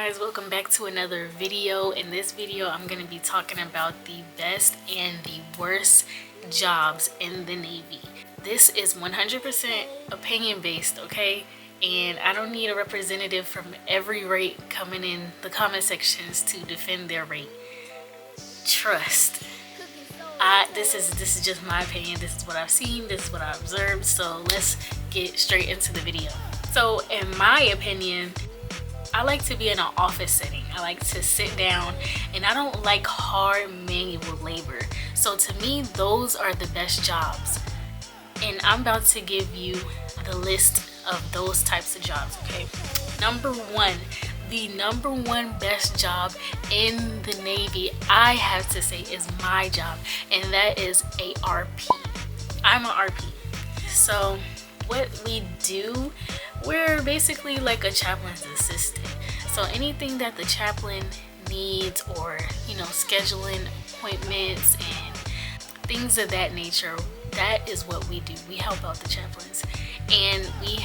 guys, welcome back to another video. In this video I'm going to be talking about the best and the worst jobs in the Navy. This is 100% opinion based, okay? And I don't need a representative from every rate coming in the comment sections to defend their rate. Trust. This is just my opinion. This is what I've seen, this is what I observed, so let's get straight into the video. So in my opinion, I like to be in an office setting. I like to sit down, and I don't like hard manual labor. So to me, those are the best jobs. And I'm about to give you the list of those types of jobs, okay? Number one, the number one best job in the Navy, I have to say, is my job, and that is a RP. I'm an RP. So what we do, we're basically like a chaplain's assistant. So anything that the chaplain needs, or scheduling appointments and things of that nature, that is what we do. We help out the chaplains, and we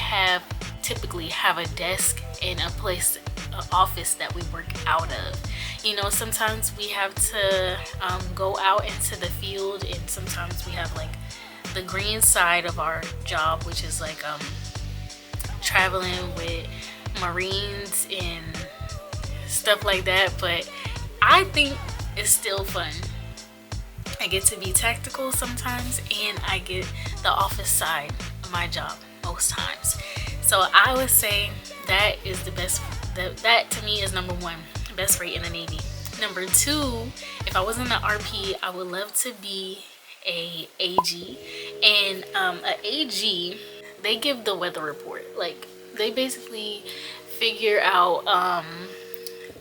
typically have a desk and an office that we work out of. Sometimes we have to go out into the field, and sometimes we have like the green side of our job, which is like traveling with Marines and stuff like that. But I think it's still fun. I get to be tactical sometimes, and I get the office side of my job most times. So I would say that is the best. That to me is number one, best rate in the Navy. Number two, if I wasn't an RP, I would love to be a AG. And a AG, they give the weather report. Like, they basically figure out,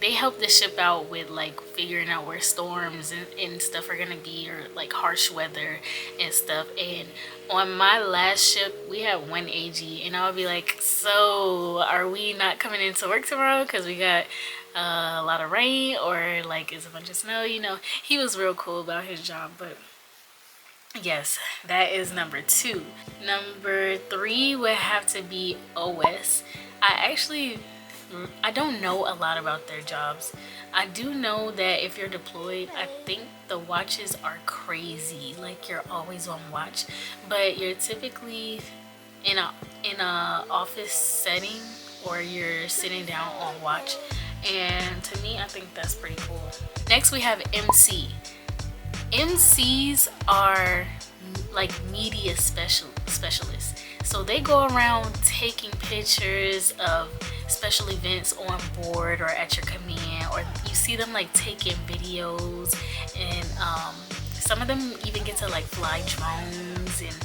they help the ship out with like figuring out where storms and stuff are gonna be, or like harsh weather and stuff. And on my last ship, we had one AG, and I would be like, so are we not coming into work tomorrow because we got a lot of rain, or like it's a bunch of snow? He was real cool about his job. But yes, that is number two. Number three would have to be OS. I don't know a lot about their jobs. I do know that if you're deployed, I think the watches are crazy. Like, you're always on watch, but you're typically in a office setting, or you're sitting down on watch. And to me, I think that's pretty cool. Next, we have MC. MCs are like media specialists. So they go around taking pictures of special events on board or at your command, or you see them like taking videos, and some of them even get to like fly drones and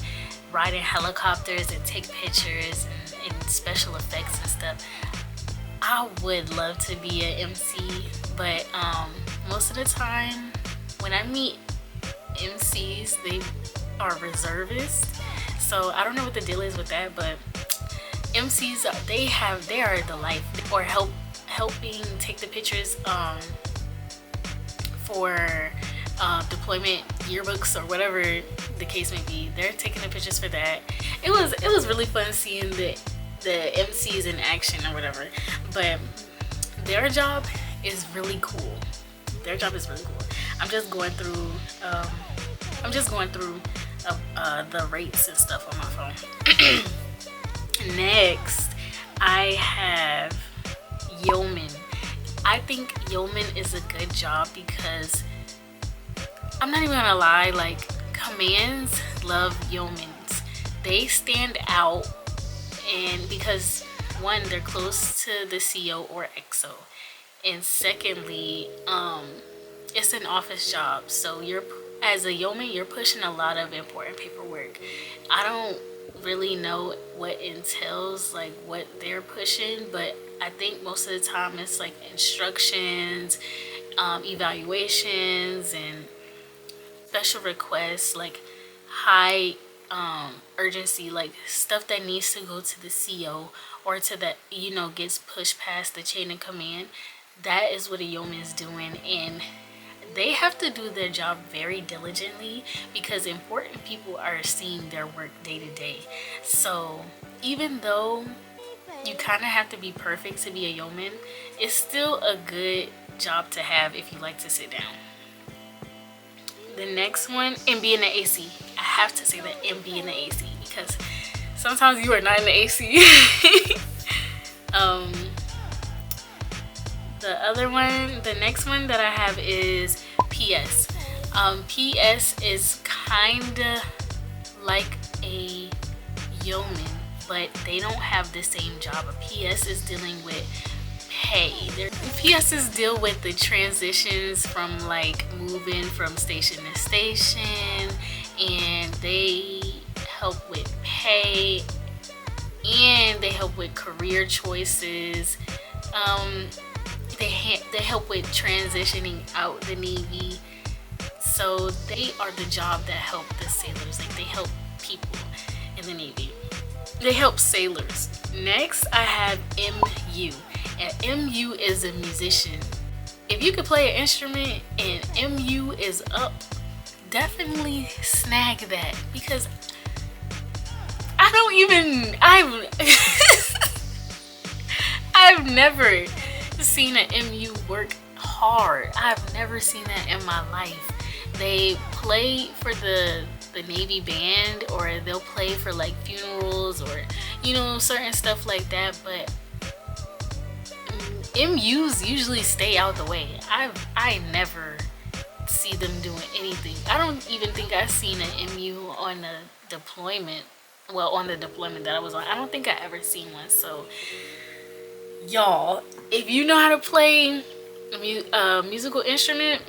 ride in helicopters and take pictures and special effects and stuff. I would love to be an MC, but most of the time when I meet MCs, they are reservists. So I don't know what the deal is with that, but MCs, they are the life. Or helping take the pictures for deployment yearbooks or whatever the case may be. They're taking the pictures for that. It was really fun seeing the MCs in action or whatever. But their job is really cool. I'm just going through the rates and stuff on my phone. Next, I have yeoman. I think yeoman is a good job because, I'm not even gonna lie, like, commands love yeomans. They stand out, and because one, they're close to the CO or XO, and secondly, it's an office job. So as a yeoman, you're pushing a lot of important paperwork. I don't really know what entails, like what they're pushing, but I think most of the time it's like instructions, evaluations, and special requests, like high urgency, like stuff that needs to go to the CO or to the gets pushed past the chain of command. That is what a yeoman is doing, and they have to do their job very diligently because important people are seeing their work day to day. So even though you kind of have to be perfect to be a yeoman. It's still a good job to have if you like to sit down. The next one, and be in the AC. I have to say that, and be in the AC, because sometimes you are not in the AC. The other one, the next one that I have is PS. PS is kinda like a yeoman, but they don't have the same job. A PS is dealing with pay. PSs deal with the transitions from like moving from station to station, and they help with pay, and they help with career choices. They help with transitioning out the Navy. So they are the job that help the sailors. Like, they help people in the Navy. They help sailors. Next, I have MU. And MU is a musician. If you could play an instrument and MU is up, definitely snag that, because I've never seen an MU work hard. I've never seen that in my life. They play for the Navy band, or they'll play for like funerals, or certain stuff like that, but MUs usually stay out the way. I never see them doing anything. I don't even think I've seen an MU on a deployment. Well, on the deployment that I was on, I don't think I ever seen one. So y'all, if you know how to play a musical instrument,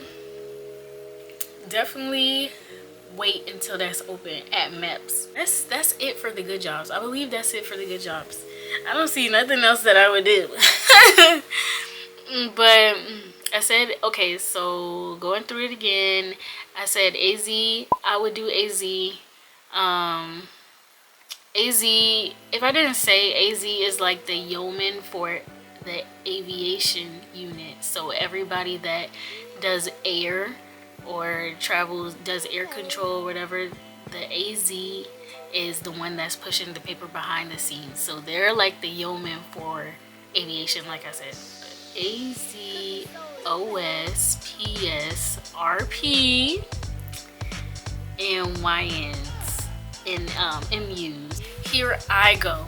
definitely wait until that's open at MEPS. That's it for the good jobs. I believe that's it for the good jobs. I don't see nothing else that I would do. But I said, okay, so going through it again, I said AZ, I would do AZ. AZ, if I didn't say, AZ is like the yeoman for the aviation unit. So everybody that does air or travels, does air control, whatever, the AZ is the one that's pushing the paper behind the scenes. So they're like the yeoman for aviation, like I said. AZ, OS, PS, RP, and YNs, and MUs. Here I go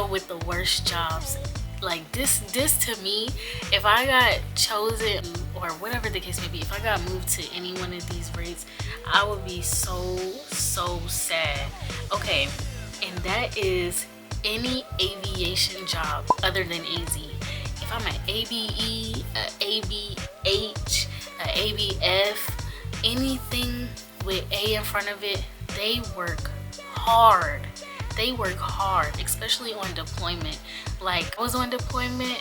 with the worst jobs. Like this to me, if I got chosen, or whatever the case may be, if I got moved to any one of these rates, I would be so sad. Okay, and that is any aviation job other than AZ. If I'm an ABE, a ABH, a ABF, anything with A in front of it, they work hard. They work hard, especially on deployment. Like, I was on deployment,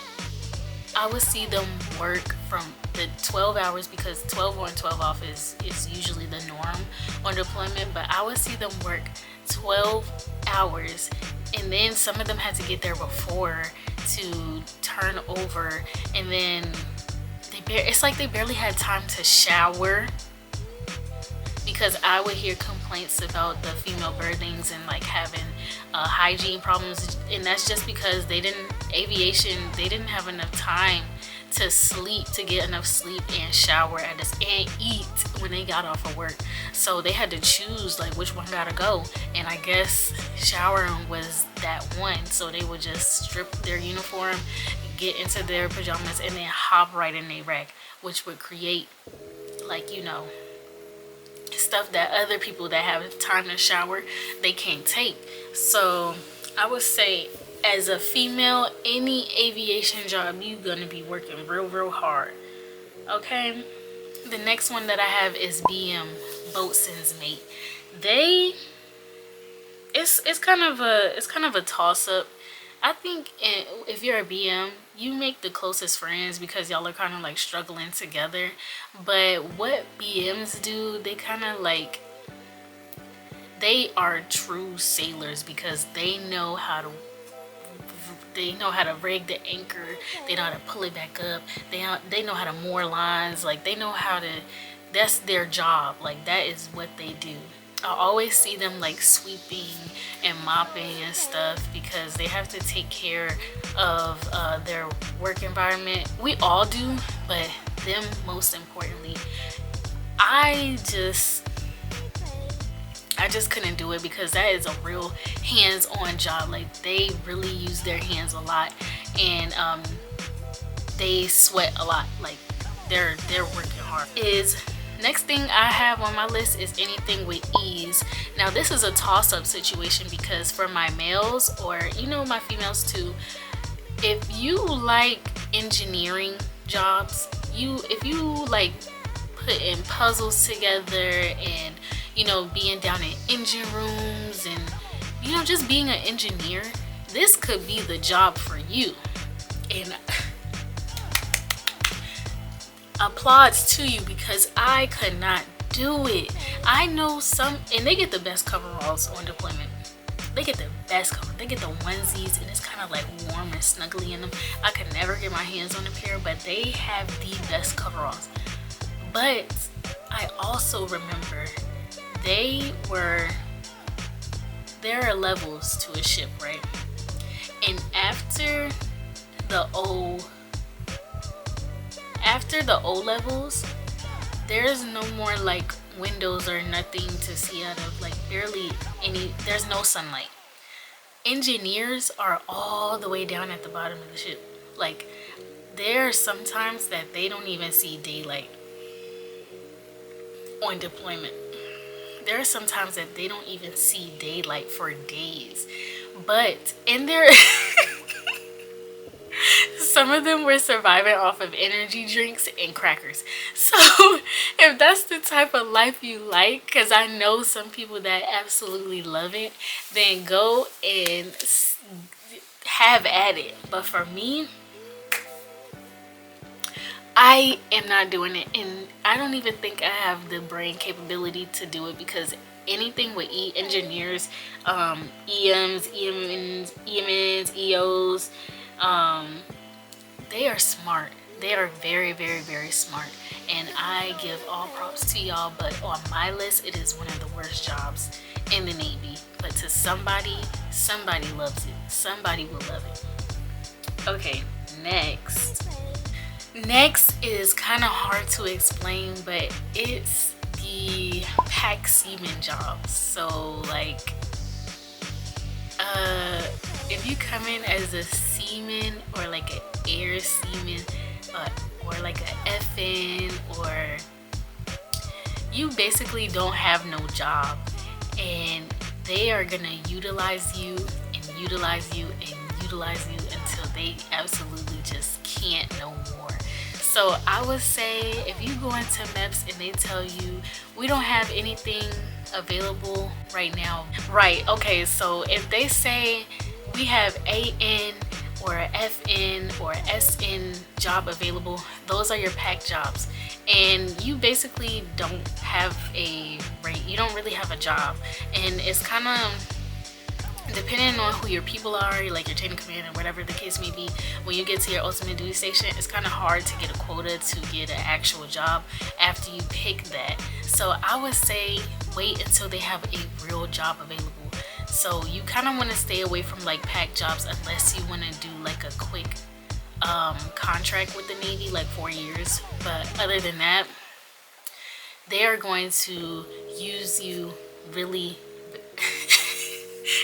I would see them work from the 12 hours, because 12 on 12 off is usually the norm on deployment, but I would see them work 12 hours, and then some of them had to get there before to turn over, and then it's like they barely had time to shower, because I would hear complaints about the female birdings and like having hygiene problems, and that's just because they didn't have enough time to sleep, to get enough sleep and shower and eat when they got off of work. So they had to choose like which one gotta go, and I guess showering was that one. So they would just strip their uniform, get into their pajamas, and then hop right in their rack, which would create like stuff that other people that have time to shower, they can't take. So I would say, as a female, any aviation job, you're gonna be working real hard. Okay, the next one that I have is BM, boatswain's mate. It's kind of a toss-up. I think if you're a BM, you make the closest friends because y'all are kind of like struggling together. But what BMs do, they kind of like, they are true sailors, because they know how to rig the anchor, they know how to pull it back up, they know how to moor lines, like they know how to, that's their job, like that is what they do. I always see them like sweeping and mopping and stuff because they have to take care of their work environment. We all do, but them most importantly. I just couldn't do it because that is a real hands-on job. Like, they really use their hands a lot, and they sweat a lot. Like, they're working hard. Next thing I have on my list is anything with ease. Now this is a toss-up situation because for my males, or my females too, if you like engineering jobs, if you like putting puzzles together and being down in engine rooms and just being an engineer, this could be the job for you. And applauds to you because I could not do it. I know some, and they get the best coveralls on deployment. They get the best cover. They get the onesies, and it's kind of like warm and snuggly in them. I could never get my hands on a pair, but they have the best coveralls. But I also remember there are levels to a ship, right? And after the O levels, there's no more like windows or nothing to see out of, like barely any. There's no sunlight. Engineers are all the way down at the bottom of the ship. Like, there are sometimes that they don't even see daylight on deployment. There are sometimes that they don't even see daylight for days. But in there some of them were surviving off of energy drinks and crackers. So if that's the type of life you like, because I know some people that absolutely love it, then go and have at it. But for me, I am not doing it, and I don't even think I have the brain capability to do it, because anything with engineers, EMs, EOs, they are smart. They are very, very, very smart, and I give all props to y'all. But on my list, it is one of the worst jobs in the Navy. But to somebody loves it. Somebody will love it. Okay, next is kind of hard to explain, but it's the PACT seaman jobs. So like, if you come in as a seaman, or like an air seaman, or like a FN, or you basically don't have no job, and they are gonna utilize you and utilize you and utilize you until they absolutely just can't no more. So I would say, if you go into MEPS and they tell you we don't have anything available right now, right? Okay, so if they say we have AN or FN or SN job available, those are your PACT jobs, and you basically don't have a rate. You don't really have a job, and it's kind of depending on who your people are, like your chain of command or whatever the case may be. When you get to your ultimate duty station, it's kind of hard to get a quota to get an actual job after you pick that. So I would say wait until they have a real job available. So you kind of want to stay away from like PACT jobs unless you want to do like a quick contract with the Navy, like 4 years. But other than that, they are going to use you really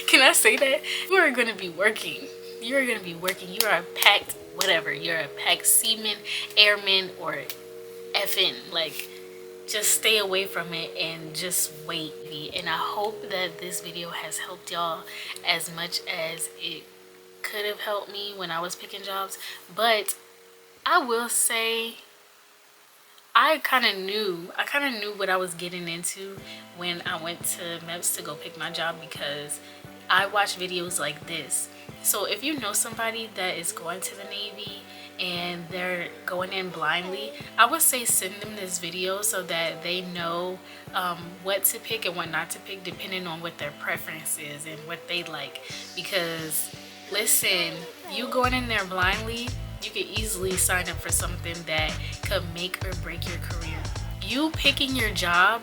can I say that? You are going to be working. You are going to be working. You are a PACT whatever. You're a PACT seaman, airman, or FN. Like, just stay away from it and just wait. And I hope that this video has helped y'all as much as it could have helped me when I was picking jobs. But I will say, I kind of knew what I was getting into when I went to MEPS to go pick my job, because I watch videos like this. So if you know somebody that is going to the Navy and they're going in blindly, I would say send them this video so that they know what to pick and what not to pick, depending on what their preference is and what they like. Because listen, you going in there blindly, you could easily sign up for something that could make or break your career. You picking your job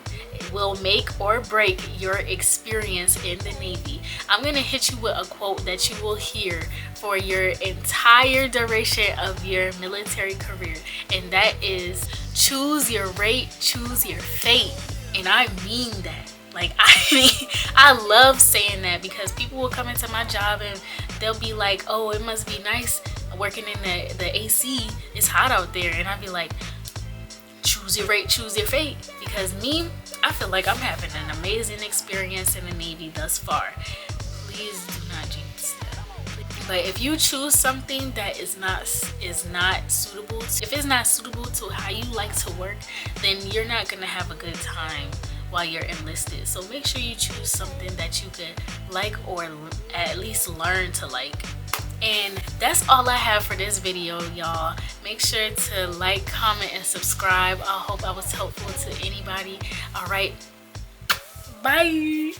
will make or break your experience in the Navy. I'm gonna hit you with a quote that you will hear for your entire duration of your military career, and that is, choose your rate, choose your fate. And I mean that. Like, I love saying that, because people will come into my job and they'll be like, oh, it must be nice working in the AC, it's hot out there. And I'll be like, choose your rate, choose your fate. Because me, I feel like I'm having an amazing experience in the Navy thus far. Please do not jinx that. But if you choose something that is not suitable, if it's not suitable to how you like to work, then you're not gonna have a good time while you're enlisted. So make sure you choose something that you could like, or at least learn to like. And that's all I have for this video, y'all. Make sure to like, comment, and subscribe. I hope I was helpful to anybody. All right, bye.